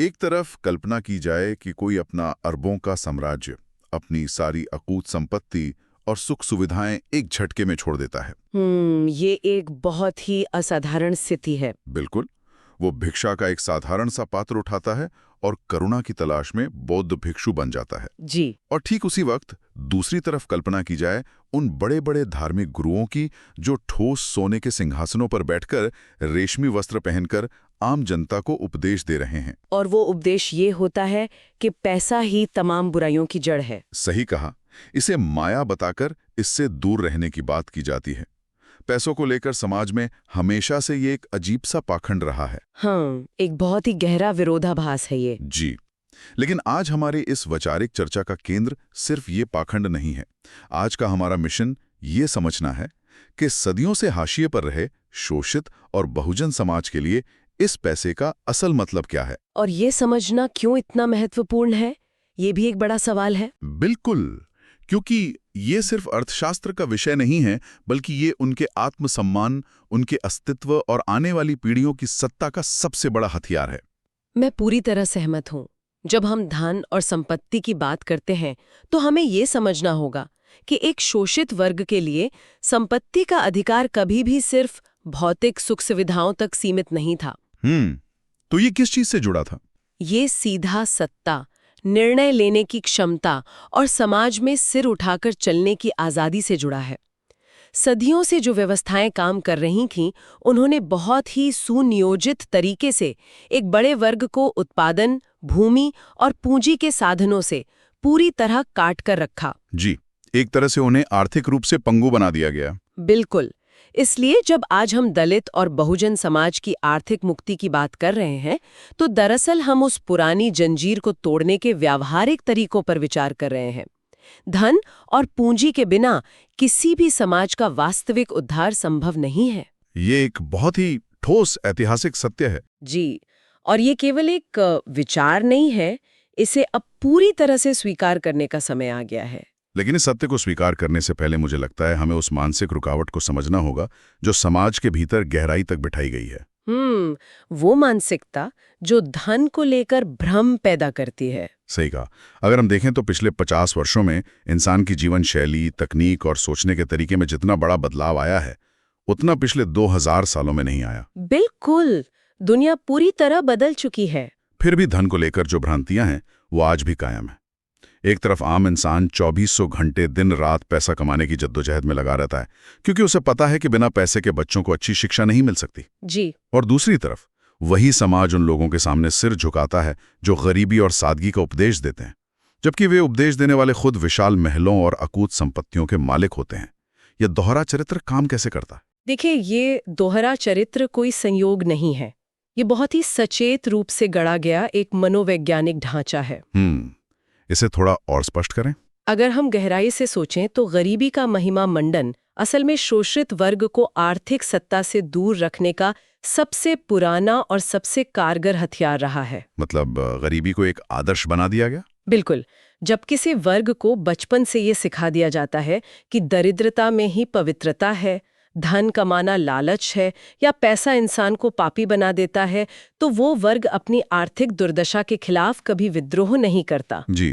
एक तरफ कल्पना की जाए कि कोई अपना अरबों का साम्राज्य, अपनी सारी अकूत संपत्ति और सुख सुविधाएं एक झटके में छोड़ देता है। ये एक बहुत ही असाधारण स्थिति है। बिल्कुल। वो भिक्षा का एक साधारण सा पात्र उठाता है और करुणा की तलाश में बौद्ध भिक्षु बन जाता है। जी। और ठीक उसी वक्त दूसरी तरफ कल्पना की जाए उन बड़े बड़े धार्मिक गुरुओं की जो ठोस सोने के सिंहासनों पर बैठकर रेशमी वस्त्र पहनकर आम जनता को उपदेश दे रहे हैं। और वो उपदेश ये होता है कि पैसा ही तमाम बुराइयों की जड़ है। सही कहा। इसे माया बताकर इससे दूर रहने की बात की जाती है। पैसों को लेकर समाज में हमेशा से ये एक अजीब सा पाखंड रहा है। हाँ, एक बहुत ही गहरा विरोधाभास है ये। जी। लेकिन आज हमारी इस वैचारिक चर्चा का केंद्र सिर्फ ये पाखंड नहीं है। आज का हमारा मिशन ये समझना है कि सदियों से हाशिए पर रहे शोषित और बहुजन समाज के लिए इस पैसे का असल मतलब क्या है। और ये समझना क्यों इतना महत्वपूर्ण है, ये भी एक बड़ा सवाल है। बिल्कुल, क्योंकि ये सिर्फ अर्थशास्त्र का विषय नहीं है, बल्कि ये उनके आत्मसम्मान, उनके अस्तित्व और आने वाली पीढ़ियों की सत्ता का सबसे बड़ा हथियार है। मैं पूरी तरह सहमत हूँ। जब हम धन और संपत्ति की बात करते हैं तो हमें ये समझना होगा कि एक शोषित वर्ग के लिए संपत्ति का अधिकार कभी भी सिर्फ भौतिक सुख सुविधाओं तक सीमित नहीं था। तो ये किस चीज से जुड़ा था? ये सीधा सत्ता, निर्णय लेने की क्षमता और समाज में सिर उठाकर चलने की आज़ादी से जुड़ा है। सदियों से जो व्यवस्थाएं काम कर रही थीं, उन्होंने बहुत ही सुनियोजित तरीके से एक बड़े वर्ग को उत्पादन, भूमि और पूंजी के साधनों से पूरी तरह काट कर रखा। जी, एक तरह से उन्हें आर्थिक रूप से पंगु बना दिया गया। बिल्कुल। इसलिए जब आज हम दलित और बहुजन समाज की आर्थिक मुक्ति की बात कर रहे हैं, तो दरअसल हम उस पुरानी जंजीर को तोड़ने के व्यावहारिक तरीकों पर विचार कर रहे हैं। धन और पूंजी के बिना किसी भी समाज का वास्तविक उद्धार संभव नहीं है। ये एक बहुत ही ठोस ऐतिहासिक सत्य है। जी, और ये केवल एक विचार नहीं है, इसे अब पूरी तरह से स्वीकार करने का समय आ गया है। लेकिन इस सत्य को स्वीकार करने से पहले मुझे लगता है हमें उस मानसिक रुकावट को समझना होगा जो समाज के भीतर गहराई तक बिठाई गई है। वो मानसिकता जो धन को लेकर भ्रम पैदा करती है। सही कहा। अगर हम देखें तो पिछले 50 वर्षों में इंसान की जीवन शैली, तकनीक और सोचने के तरीके में जितना बड़ा बदलाव आया है, उतना पिछले 2000 सालों में नहीं आया। बिल्कुल, दुनिया पूरी तरह बदल चुकी है। फिर भी धन को लेकर जो भ्रांतियां हैं वो आज भी कायम है। एक तरफ आम इंसान 2400 घंटे दिन रात पैसा कमाने की जद्दोजहद में लगा रहता है, क्योंकि उसे पता है कि बिना पैसे के बच्चों को अच्छी शिक्षा नहीं मिल सकती। जी। और दूसरी तरफ वही समाज उन लोगों के सामने सिर झुकाता है जो गरीबी और सादगी का उपदेश देते हैं, जबकि वे उपदेश देने वाले खुद विशाल महलों और अकूत संपत्तियों के मालिक होते हैं। यह दोहरा चरित्र काम कैसे करता है? देखिए, ये दोहरा चरित्र कोई संयोग नहीं है। ये बहुत ही सचेत रूप से गढ़ा गया एक मनोवैज्ञानिक ढांचा है। इसे थोड़ा और स्पष्ट करें। अगर हम गहराई से सोचें तो गरीबी का महिमा मंडन असल में शोषित वर्ग को आर्थिक सत्ता से दूर रखने का सबसे पुराना और सबसे कारगर हथियार रहा है। मतलब गरीबी को एक आदर्श बना दिया गया? बिल्कुल। जब किसी वर्ग को बचपन से ये सिखा दिया जाता है कि दरिद्रता में ही पवित्रता है, धन कमाना लालच है या पैसा इंसान को पापी बना देता है, तो वो वर्ग अपनी आर्थिक दुर्दशा के खिलाफ कभी विद्रोह नहीं करता। जी,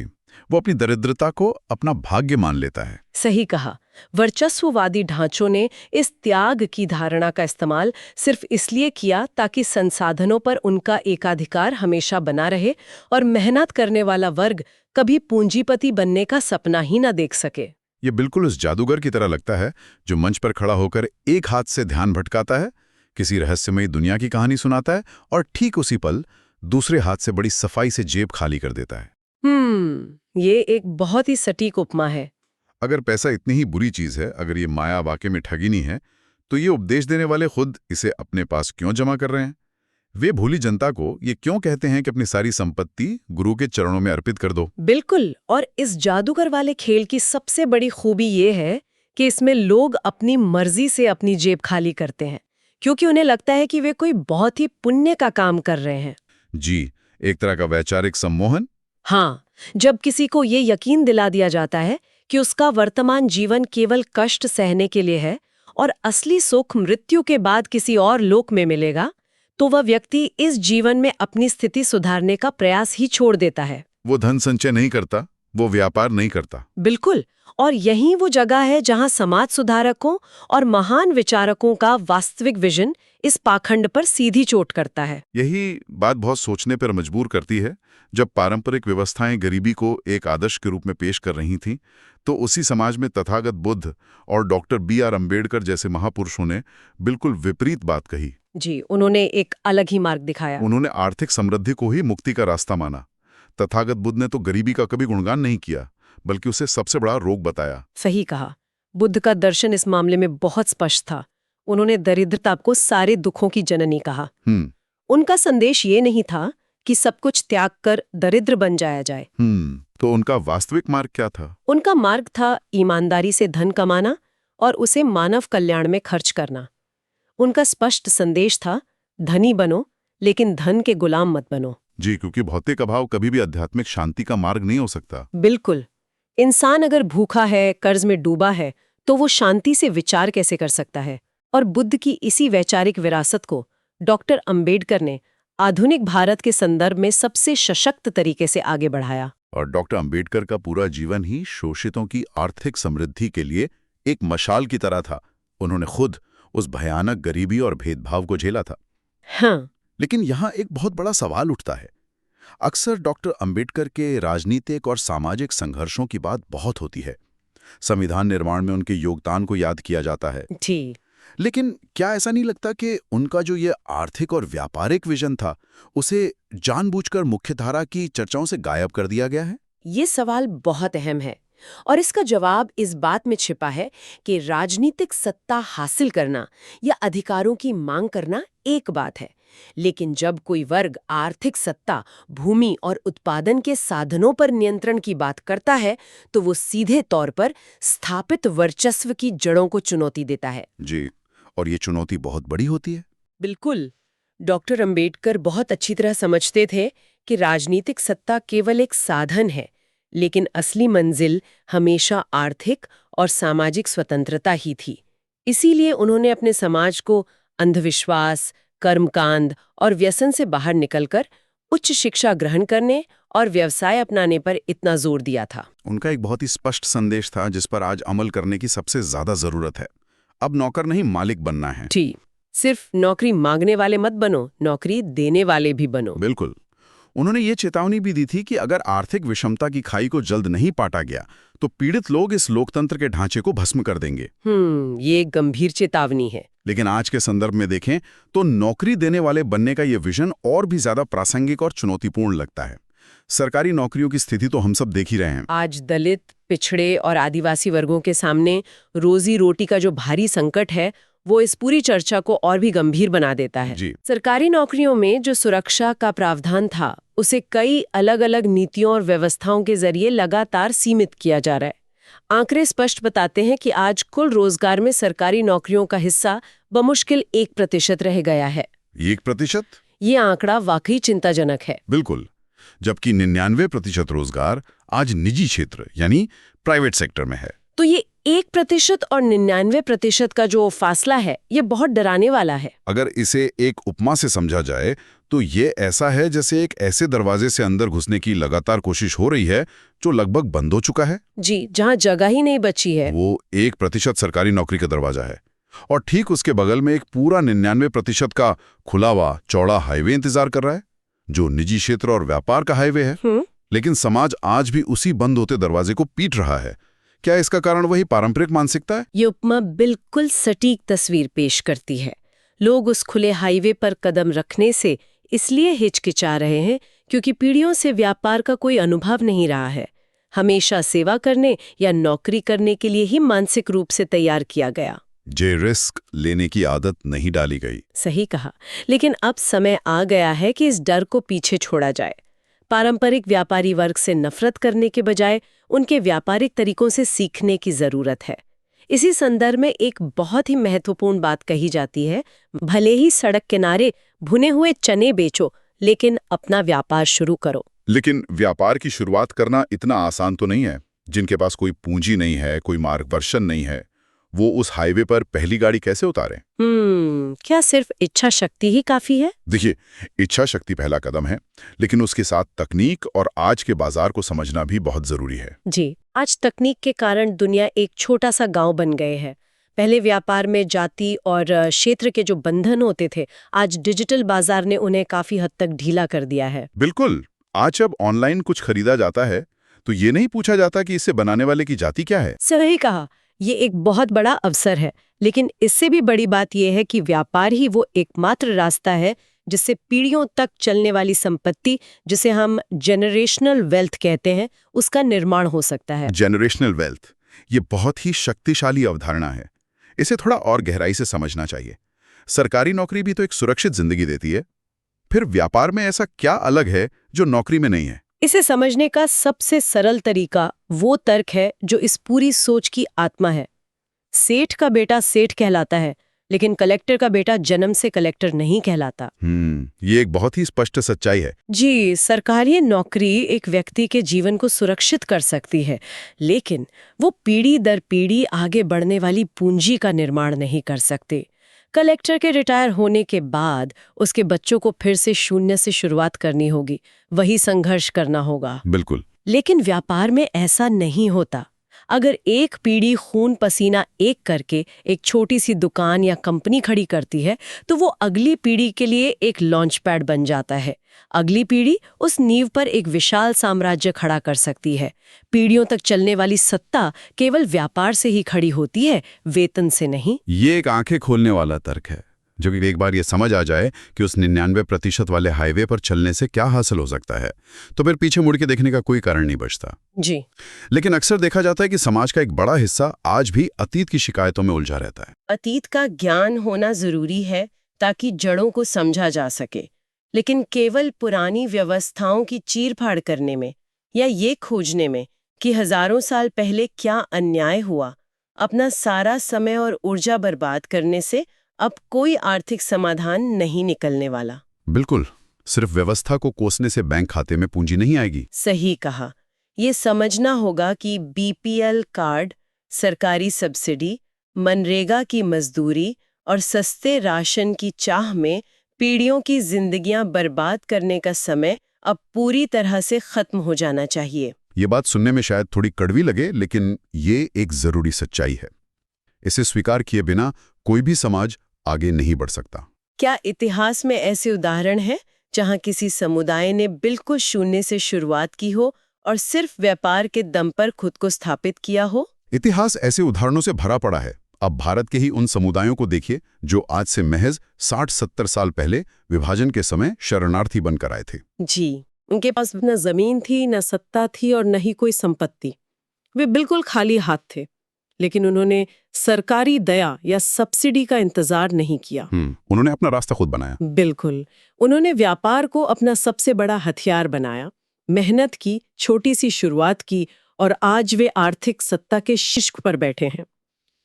वो अपनी दरिद्रता को अपना भाग्य मान लेता है। सही कहा। वर्चस्ववादी ढांचों ने इस त्याग की धारणा का इस्तेमाल सिर्फ इसलिए किया ताकि संसाधनों पर उनका एकाधिकार हमेशा बना रहे और मेहनत करने वाला वर्ग कभी पूंजीपति बनने का सपना ही न देख सके। ये बिल्कुल उस जादूगर की तरह लगता है जो मंच पर खड़ा होकर एक हाथ से ध्यान भटकाता है, किसी रहस्यमयी दुनिया की कहानी सुनाता है और ठीक उसी पल दूसरे हाथ से बड़ी सफाई से जेब खाली कर देता है। ये एक बहुत ही सटीक उपमा है। अगर पैसा इतनी ही बुरी चीज है, अगर ये माया वाकई में ठगिनी है, तो ये उपदेश देने वाले खुद इसे अपने पास क्यों जमा कर रहे हैं? वे भोली जनता को ये क्यों कहते हैं कि अपनी सारी संपत्ति गुरु के चरणों में अर्पित कर दो? बिल्कुल। और इस जादूगर वाले खेल की सबसे बड़ी खूबी ये है कि इसमें लोग अपनी मर्जी से अपनी जेब खाली करते हैं, क्योंकि उन्हें लगता है कि वे कोई बहुत ही पुण्य का काम कर रहे हैं। जी, एक तरह का वैचारिक सम्मोहन। हाँ, जब किसी को ये यकीन दिला दिया जाता है कि उसका वर्तमान जीवन केवल कष्ट सहने के लिए है और असली सुख मृत्यु के बाद किसी और लोक में मिलेगा, तो वह व्यक्ति इस जीवन में अपनी स्थिति सुधारने का प्रयास ही छोड़ देता है। वो धन संचय नहीं करता, वो व्यापार नहीं करता। बिल्कुल। और यही वो जगह है जहां समाज सुधारकों और महान विचारकों का वास्तविक विजन इस पाखंड पर सीधी चोट करता है। यही बात बहुत सोचने पर मजबूर करती है। जब पारंपरिक व्यवस्थाएं गरीबी को एक आदर्श के रूप में पेश कर रही थीं, तो उसी समाज में तथागत बुद्ध और डॉक्टर B.R. अम्बेडकर जैसे महापुरुषों ने बिल्कुल विपरीत बात कही। जी, उन्होंने एक अलग ही मार्ग दिखाया। उन्होंने आर्थिक समृद्धि को ही मुक्ति का रास्ता माना। तथागत बुद्ध ने तो गरीबी का कभी गुणगान नहीं किया, बल्कि उसे सबसे बड़ा रोग बताया। सही कहा। बुद्ध का दर्शन इस मामले में बहुत स्पष्ट था। उन्होंने दरिद्रता को सारे दुखों की जननी कहा। उनका संदेश ये नहीं था कि सब कुछ त्याग कर दरिद्र बन जाया जाए। तो उनका वास्तविक मार्ग क्या था? उनका मार्ग था ईमानदारी से धन कमाना और उसे मानव कल्याण में खर्च करना। उनका स्पष्ट संदेश था, धनी बनो लेकिन धन के गुलाम मत बनो। जी, क्योंकि भौतिक अभाव कभी भी आध्यात्मिक शांति का मार्ग नहीं हो सकता। बिल्कुल। इंसान अगर भूखा है, कर्ज में डूबा है, तो वो शांति से विचार कैसे कर सकता है? और बुद्ध की इसी वैचारिक विरासत को डॉक्टर अंबेडकर ने आधुनिक भारत के संदर्भ में सबसे सशक्त तरीके से आगे बढ़ाया। और डॉक्टर अंबेडकर का पूरा जीवन ही शोषितों की आर्थिक समृद्धि के लिए एक मशाल की तरह था। उन्होंने खुद उस भयानक गरीबी और भेदभाव को झेला था। हाँ। लेकिन यहाँ एक बहुत बड़ा सवाल उठता है। अक्सर डॉक्टर अंबेडकर के राजनीतिक और सामाजिक संघर्षों की बात बहुत होती है। संविधान निर्माण में उनके योगदान को याद किया जाता है। जी। लेकिन क्या ऐसा नहीं लगता कि उनका जो ये आर्थिक और व्यापारिक विजन था, उसे जानबूझकर मुख्यधारा की चर्चाओं से गायब कर दिया गया है? ये सवाल बहुत अहम है और इसका जवाब इस बात में छिपा है कि राजनीतिक सत्ता हासिल करना या अधिकारों की मांग करना एक बात है, लेकिन जब कोई वर्ग आर्थिक सत्ता, भूमि और उत्पादन के साधनों पर नियंत्रण की बात करता है, तो वो सीधे तौर पर स्थापित वर्चस्व की जड़ों को चुनौती देता है। जी, और ये चुनौती बहुत बड़ी होती है। बिल्कुल। डॉक्टर अंबेडकर बहुत अच्छी तरह समझते थे कि राजनीतिक सत्ता केवल एक साधन है, लेकिन असली मंजिल हमेशा आर्थिक और सामाजिक स्वतंत्रता ही थी। इसीलिए उन्होंने अपने समाज को अंधविश्वास, कर्मकांड और व्यसन से बाहर निकलकर उच्च शिक्षा ग्रहण करने और व्यवसाय अपनाने पर इतना जोर दिया था। उनका एक बहुत ही स्पष्ट संदेश था जिस पर आज अमल करने की सबसे ज्यादा जरूरत है। अब नौकर नहीं, मालिक बनना है। जी, सिर्फ नौकरी मांगने वाले मत बनो, नौकरी देने वाले भी बनो। बिल्कुल। उन्होंने ये चेतावनी भी दी थी कि अगर आर्थिक विषमता की खाई को जल्द नहीं पाटा गया, तो पीड़ित लोग इस लोकतंत्र के ढांचे को भस्म कर देंगे। ये एक गंभीर चेतावनी है। लेकिन आज के संदर्भ में देखें तो नौकरी देने वाले बनने का ये विजन और भी ज्यादा प्रासंगिक और चुनौतीपूर्ण लगता है। सरकारी नौकरियों की स्थिति तो हम सब देख ही रहे हैं। आज दलित, पिछड़े और आदिवासी वर्गों के सामने रोजी रोटी का जो भारी संकट है, वो इस पूरी चर्चा को और भी गंभीर बना देता है। जी। सरकारी नौकरियों में जो सुरक्षा का प्रावधान था, उसे कई अलग अलग नीतियों और व्यवस्थाओं के जरिए लगातार सीमित किया जा रहा है। आंकड़े स्पष्ट बताते हैं कि आज कुल रोजगार में सरकारी नौकरियों का हिस्सा बमुश्किल 1% रह गया है। 1%? ये आंकड़ा वाकई चिंताजनक है। बिल्कुल। जबकि 99% रोजगार आज निजी क्षेत्र यानी प्राइवेट सेक्टर में है। तो ये 1% और 99% का जो फासला है, ये बहुत डराने वाला है। अगर इसे एक उपमा से समझा जाए तो ये ऐसा है जैसे एक ऐसे दरवाजे से अंदर घुसने की लगातार कोशिश हो रही है जो लगभग बंद हो चुका है। जी, जहां जगह ही नहीं बची है। वो 1% सरकारी नौकरी का दरवाजा है और ठीक उसके बगल में एक पूरा 99% का खुला हुआ चौड़ा हाईवे इंतजार कर रहा है, जो निजी क्षेत्र और व्यापार का हाईवे है। लेकिन समाज आज भी उसी बंद होते दरवाजे को पीट रहा है। क्या इसका कारण वही पारंपरिक मानसिकता है? ये उपमा बिल्कुल सटीक तस्वीर पेश करती है। लोग उस खुले हाईवे पर कदम रखने से इसलिए हिचकिचा रहे हैं क्योंकि पीढ़ियों से व्यापार का कोई अनुभव नहीं रहा है। हमेशा सेवा करने या नौकरी करने के लिए ही मानसिक रूप से तैयार किया गया। जे रिस्क लेने की आदत नहीं डाली गई। सही कहा। लेकिन अब समय आ गया है कि इस डर को पीछे छोड़ा जाए। पारंपरिक व्यापारी वर्ग से नफरत करने के बजाय उनके व्यापारिक तरीकों से सीखने की जरूरत है। इसी संदर्भ में एक बहुत ही महत्वपूर्ण बात कही जाती है, भले ही सड़क किनारे भुने हुए चने बेचो, लेकिन अपना व्यापार शुरू करो। लेकिन व्यापार की शुरुआत करना इतना आसान तो नहीं है। जिनके पास कोई पूंजी नहीं है, कोई मार्गदर्शन नहीं है, वो उस हाईवे पर पहली गाड़ी कैसे उतारें? क्या सिर्फ इच्छा शक्ति ही काफी है? देखिए, इच्छा शक्ति पहला कदम है, लेकिन उसके साथ तकनीक और आज के बाजार को समझना भी बहुत जरूरी है। जी, आज तकनीक के कारण दुनिया एक छोटा सा गांव बन गए है। पहले व्यापार में जाति और क्षेत्र के जो बंधन होते थे, आज डिजिटल बाजार ने उन्हें काफी हद तक ढीला कर दिया है। बिल्कुल। आज जब ऑनलाइन कुछ खरीदा जाता है तो ये नहीं पूछा जाता कि इसे बनाने वाले की जाति क्या है। सही कहा, ये एक बहुत बड़ा अवसर है, लेकिन इससे भी बड़ी बात यह है कि व्यापार ही वो एकमात्र रास्ता है जिससे पीढ़ियों तक चलने वाली संपत्ति, जिसे हम जेनरेशनल वेल्थ कहते हैं, उसका निर्माण हो सकता है। जेनरेशनल वेल्थ, ये बहुत ही शक्तिशाली अवधारणा है। इसे थोड़ा और गहराई से समझना चाहिए। सरकारी नौकरी भी तो एक सुरक्षित जिंदगी देती है, फिर व्यापार में ऐसा क्या अलग है जो नौकरी में नहीं है? इसे समझने का सबसे सरल तरीका वो तर्क है जो इस पूरी सोच की आत्मा है। सेठ का बेटा सेठ कहलाता है, लेकिन कलेक्टर का बेटा जन्म से कलेक्टर नहीं कहलाता। ये एक बहुत ही स्पष्ट सच्चाई है। जी, सरकारी नौकरी एक व्यक्ति के जीवन को सुरक्षित कर सकती है, लेकिन वो पीढ़ी दर पीढ़ी आगे बढ़ने वाली पूंजी का निर्माण नहीं कर सकती। कलेक्टर के रिटायर होने के बाद उसके बच्चों को फिर से शून्य से शुरुआत करनी होगी, वही संघर्ष करना होगा। बिल्कुल। लेकिन व्यापार में ऐसा नहीं होता। अगर एक पीढ़ी खून पसीना एक करके एक छोटी सी दुकान या कंपनी खड़ी करती है, तो वो अगली पीढ़ी के लिए एक लॉन्च पैड बन जाता है। अगली पीढ़ी उस नींव पर एक विशाल साम्राज्य खड़ा कर सकती है। पीढ़ियों तक चलने वाली सत्ता केवल व्यापार से ही खड़ी होती है, वेतन से नहीं। ये एक आंखें खोलने वाला तर्क है, जो कि एक बार ये समझ आ जाए कि उस 99% वाले हाईवे पर चलने से क्या हासिल हो सकता है, तो फिर पीछे मुड़ के देखने का कोई कारण नहीं बचता। जी। लेकिन अक्सर देखा जाता है कि समाज का एक बड़ा हिस्सा आज भी अतीत की शिकायतों में उलझा रहता है। अतीत का ज्ञान होना जरूरी है ताकि जड़ों को समझा जा सके, लेकिन केवल पुरानी व्यवस्थाओं की चीर-फाड़ करने में या ये खोजने में कि हजारों साल पहले क्या अन्याय हुआ, अपना सारा समय और ऊर्जा बर्बाद करने से अब कोई आर्थिक समाधान नहीं निकलने वाला। बिल्कुल। सिर्फ व्यवस्था को कोसने से बैंक खाते में पूंजी नहीं आएगी। सही कहा। ये समझना होगा कि बीपीएल कार्ड, सरकारी सब्सिडी, मनरेगा की मजदूरी और सस्ते राशन की चाह में पीढ़ियों की जिंदगियां बर्बाद करने का समय अब पूरी तरह से खत्म हो जाना चाहिए। ये बात सुनने में शायद थोड़ी कड़वी लगे, लेकिन ये एक जरूरी सच्चाई है। इसे स्वीकार किए बिना कोई भी समाज आगे नहीं बढ़ सकता। क्या इतिहास में ऐसे उदाहरण हैं जहां किसी समुदाय ने बिल्कुल शून्य से शुरुआत की हो और सिर्फ व्यापार के दम पर खुद को स्थापित किया हो? इतिहास ऐसे उदाहरणों से भरा पड़ा है। अब भारत के ही उन समुदायों को देखिए जो आज से महज 60-70 साल पहले विभाजन के समय शरणार्थी बनकर आए थे। जी, उनके पास न जमीन थी, न सत्ता थी और न ही कोई संपत्ति। वे बिल्कुल खाली हाथ थे, लेकिन उन्होंने सरकारी दया या सब्सिडी का इंतजार नहीं किया। उन्होंने अपना रास्ता खुद बनाया। बिल्कुल। उन्होंने व्यापार को अपना सबसे बड़ा हथियार बनाया, मेहनत की, छोटी सी शुरुआत की और आज वे आर्थिक सत्ता के शीर्ष पर बैठे हैं।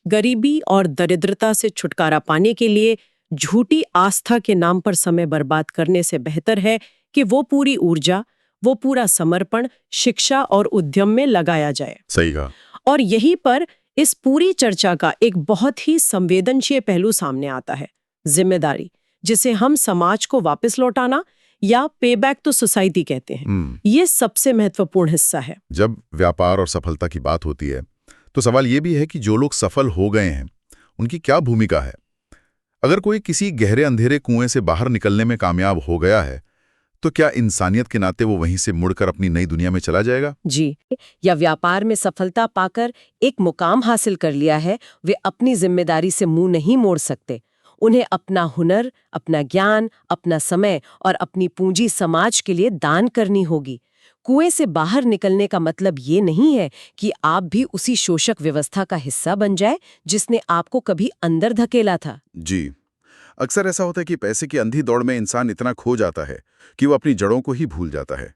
गरीबी और दरिद्रता से छुटकारा पाने के लिए झूठी आस्था के नाम पर समय बर्बाद करने से बेहतर है कि वो पूरी ऊर्जा, वो पूरा समर्पण शिक्षा और उद्यम में लगाया जाए। सही कहा। और यहीं पर इस पूरी चर्चा का एक बहुत ही संवेदनशील पहलू सामने आता है, जिम्मेदारी, जिसे हम समाज को वापस लौटाना या पे बैक टू सोसाइटी कहते हैं। ये सबसे महत्वपूर्ण हिस्सा है। जब व्यापार और सफलता की बात होती है तो सवाल ये भी है कि जो लोग सफल हो गए हैं उनकी क्या भूमिका है। अगर कोई किसी गहरे अंधेरे कुएं से बाहर निकलने में कामयाब हो गया है तो क्या इंसानियत के नाते वो वहीं से मुड़कर अपनी नई दुनिया में चला जाएगा? जी, या व्यापार में सफलता पाकर एक मुकाम हासिल कर लिया है, वे अपनी जिम्मेदारी से मुंह नहीं मोड़ सकते। उन्हें अपना हुनर, अपना ज्ञान, अपना समय और अपनी पूंजी समाज के लिए दान करनी होगी। कुएं से बाहर निकलने का मतलब ये नहीं है कि आप भी उसी शोषक व्यवस्था का हिस्सा बन जाए जिसने आपको कभी अंदर धकेला था। जी, अक्सर ऐसा होता है कि पैसे की अंधी दौड़ में इंसान इतना खो जाता है कि वो अपनी जड़ों को ही भूल जाता है।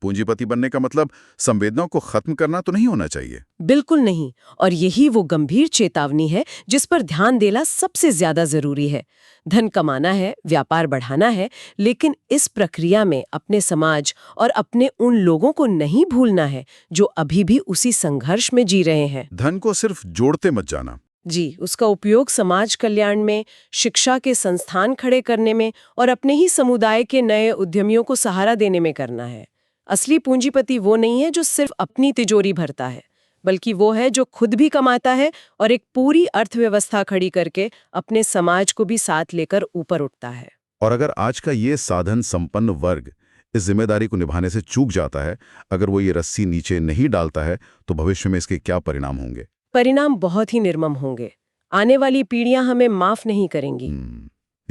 पूंजीपति बनने का मतलब संवेदनाओं को खत्म करना तो नहीं होना चाहिए। बिल्कुल नहीं, और यही वो गंभीर चेतावनी है जिस पर ध्यान देना सबसे ज्यादा जरूरी है। धन कमाना है, व्यापार बढ़ाना है, लेकिन इस प्रक्रिया में अपने समाज और अपने उन लोगों को नहीं भूलना है जो अभी भी उसी संघर्ष में जी रहे हैं। धन को सिर्फ जोड़ते मत जाना, जी, उसका उपयोग समाज कल्याण में, शिक्षा के संस्थान खड़े करने में और अपने ही समुदाय के नए उद्यमियों को सहारा देने में करना है। असली पूंजीपति वो नहीं है जो सिर्फ अपनी तिजोरी भरता है, बल्कि वो है जो खुद भी कमाता है और एक पूरी अर्थव्यवस्था खड़ी करके अपने समाज को भी साथ लेकर ऊपर उठता है। और अगर आज का ये साधन संपन्न वर्ग इस जिम्मेदारी को निभाने से चूक जाता है, अगर वो ये रस्सी नीचे नहीं डालता है, तो भविष्य में इसके क्या परिणाम होंगे? परिणाम बहुत ही निर्मम होंगे। आने वाली पीढ़ियां हमें माफ नहीं करेंगी।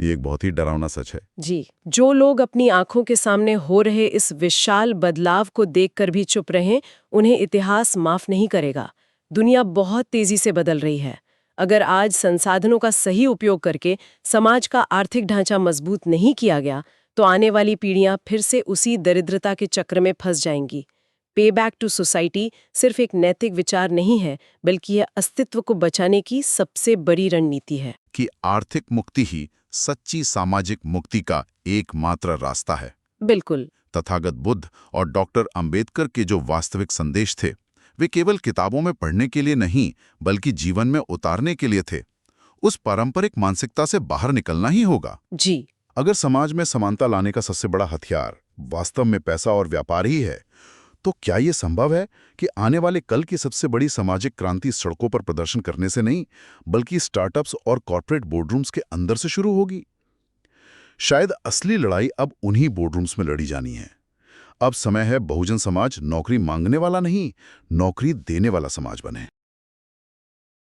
ये एक बहुत ही डरावना सच है। जी, जो लोग अपनी आंखों के सामने हो रहे इस विशाल बदलाव को देखकर भी चुप रहें, उन्हें इतिहास माफ नहीं करेगा। दुनिया बहुत तेजी से बदल रही है। अगर आज संसाधनों का सही उपयोग करके समाज का आर्थिक ढांचा मजबूत नहीं किया गया, तो आने वाली पीढ़ियां फिर से उसी दरिद्रता के चक्र में फंस जाएंगी। पे बैक टू सोसाइटी सिर्फ एक नैतिक विचार नहीं है, बल्कि यह अस्तित्व को बचाने की सबसे बड़ी रणनीति है। कि आर्थिक मुक्ति ही सच्ची सामाजिक मुक्ति का एकमात्र रास्ता है। बिल्कुल। तथागत बुद्ध और डॉक्टर अंबेडकर के जो वास्तविक संदेश थे, वे केवल किताबों में पढ़ने के लिए नहीं, बल्कि जीवन में उतारने के लिए थे। उस पारंपरिक मानसिकता से बाहर निकलना ही होगा। जी। अगर समाज में समानता लाने का सबसे बड़ा हथियार वास्तव में पैसा और व्यापार ही है, तो क्या ये संभव है कि आने वाले कल की सबसे बड़ी सामाजिक क्रांति सड़कों पर प्रदर्शन करने से नहीं, बल्कि स्टार्टअप्स और कॉर्पोरेट बोर्डरूम्स के अंदर से शुरू होगी? शायद असली लड़ाई अब उन्हीं बोर्डरूम्स में लड़ी जानी है। अब समय है बहुजन समाज नौकरी मांगने वाला नहीं, नौकरी देने वाला समाज बने।